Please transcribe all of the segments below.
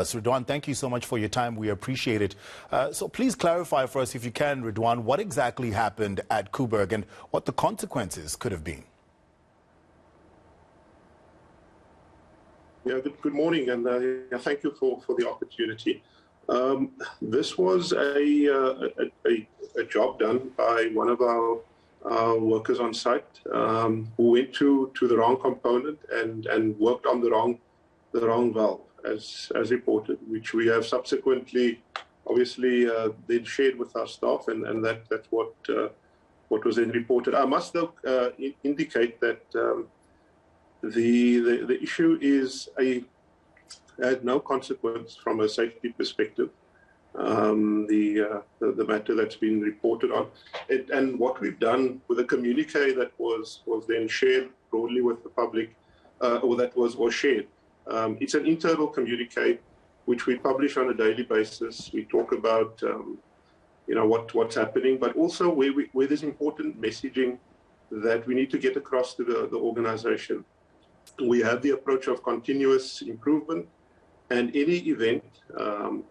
Riedewaan, thank you so much for your time. We appreciate it. So please clarify for us, if you can, Riedewaan, what exactly happened at Koeberg and what the consequences could have been. Yeah, good morning, and thank you for the opportunity. This was a job done by one of our workers on site who went to the wrong component and worked on the wrong valve, as reported, which we have subsequently, obviously, then shared with our staff, and that's what was then reported. I must though indicate that the issue had no consequence from a safety perspective. The matter that's been reported on, and what we've done with a communique that was then shared broadly with the public, or that was shared. It's an internal communique which we publish on a daily basis. We talk about what's happening, but also where there's important messaging that we need to get across to the organization. We have the approach of continuous improvement, and any event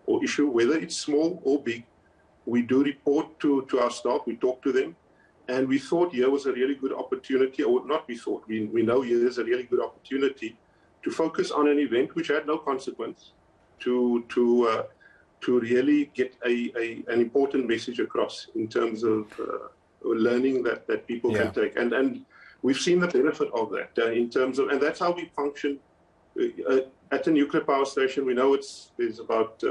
or issue, whether it's small or big, we do report to our staff, we talk to them, and we thought here was a really good opportunity, or not we thought, we know here is a really good opportunity to focus on an event which had no consequence, to really get an important message across in terms of learning that people can take. And we've seen the benefit of that in terms of, and that's how we function at the nuclear power station. We know there's about,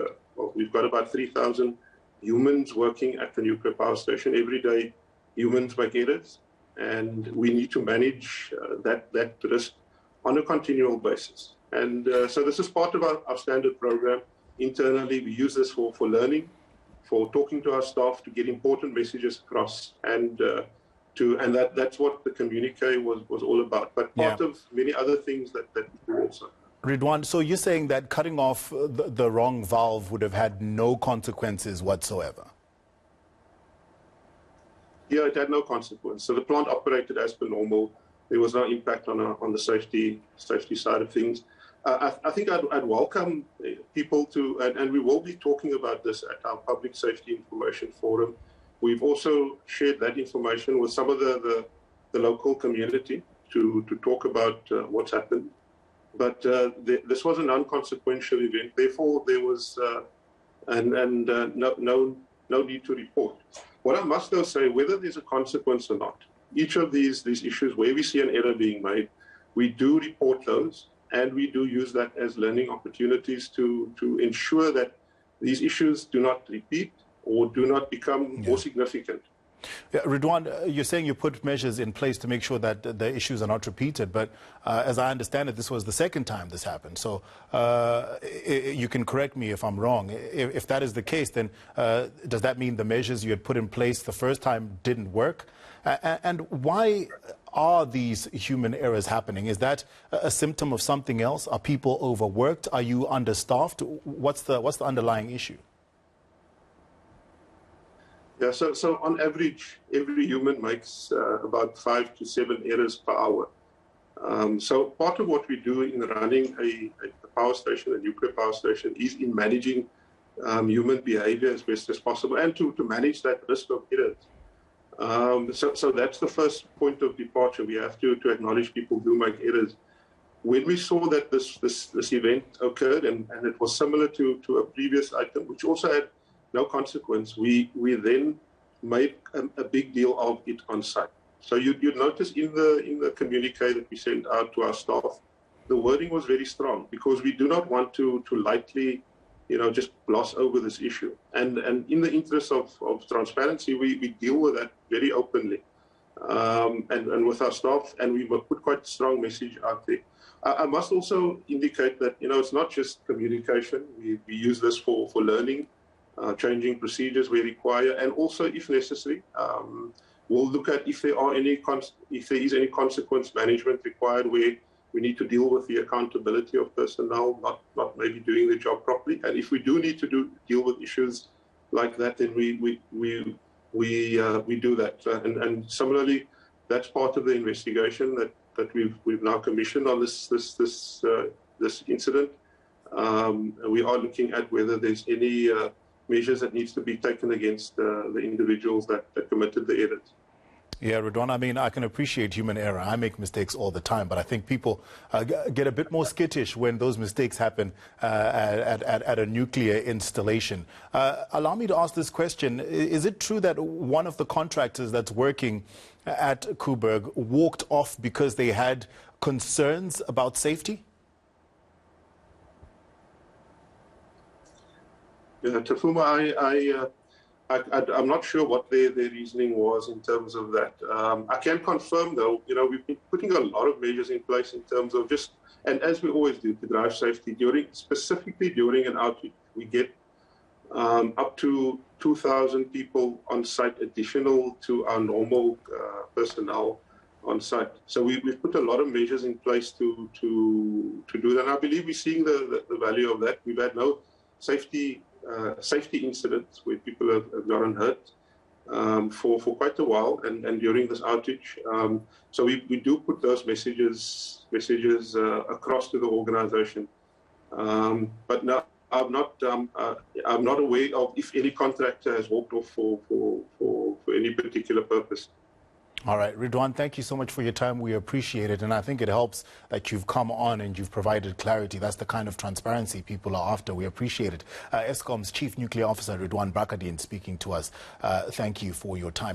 we've got about 3,000 humans working at the nuclear power station. Every day, humans make errors, and we need to manage that risk on a continual basis. And so this is part of our standard program. Internally, we use this for learning, for talking to our staff to get important messages across, and that's what the communique was all about. But part of many other things that we do also. Riedewaan, so you're saying that cutting off the wrong valve would have had no consequences whatsoever? Yeah, it had no consequence. So the plant operated as per normal. There was no impact on the safety side of things. I think I'd welcome people to, and we will be talking about this at our Public Safety Information Forum. We've also shared that information with some of the local community to talk about what's happened. But this was a non-consequential event. Therefore, there was no need to report. What I must though say, whether there's a consequence or not, each of these issues where we see an error being made, we do report those, and we do use that as learning opportunities to ensure that these issues do not repeat or do not become more significant. Yeah, Riedewaan, you're saying you put measures in place to make sure that the issues are not repeated, but as I understand it, this was the second time this happened. So you can correct me if I'm wrong. If that is the case, then does that mean the measures you had put in place the first time didn't work? And why are these human errors happening? Is that a symptom of something else? Are people overworked? Are you understaffed? What's the underlying issue? Yeah, so on average, every human makes about 5 to 7 errors per hour. So part of what we do in running a power station, a nuclear power station, is in managing human behavior as best as possible, and to manage that risk of errors. So that's the first point of departure. We have to acknowledge people do make errors. When we saw that this event occurred, and it was similar to a previous item, which also had no consequence, we then made a big deal of it on site. So you'd notice in the communique that we sent out to our staff, the wording was very strong, because we do not want to lightly, just gloss over this issue. And in the interest of transparency, we deal with that very openly, and with our staff, and we will put quite a strong message out there. I must also indicate that it's not just communication. We use this for learning. Changing procedures where required, and also, if necessary, we'll look at if there is any consequence management required, where we need to deal with the accountability of personnel not maybe doing the job properly. And if we do need to deal with issues like that, then we do that. And similarly, that's part of the investigation that we've now commissioned on this incident. We are looking at whether there's any measures that needs to be taken against the individuals that committed the errors. Yeah, Riedewaan, I mean, I can appreciate human error. I make mistakes all the time, but I think people get a bit more skittish when those mistakes happen at a nuclear installation. Allow me to ask this question. Is it true that one of the contractors that's working at Koeberg walked off because they had concerns about safety? Yeah, Tafuma, I'm not sure what their reasoning was in terms of that. I can confirm, though, we've been putting a lot of measures in place in terms of and as we always do, to drive safety, specifically during an outage. We get up to 2,000 people on site, additional to our normal personnel on site. So we've put a lot of measures in place to do that. And I believe we're seeing the value of that. We've had no safety incidents where people have gotten hurt for quite a while, and during this outage. So we do put those messages across to the organization. But no, I'm not aware of if any contractor has walked off for any particular purpose. All right, Riedewaan, thank you so much for your time. We appreciate it. And I think it helps that you've come on and you've provided clarity. That's the kind of transparency people are after. We appreciate it. Eskom's Chief Nuclear Officer, Riedewaan Bakardien, speaking to us. Thank you for your time.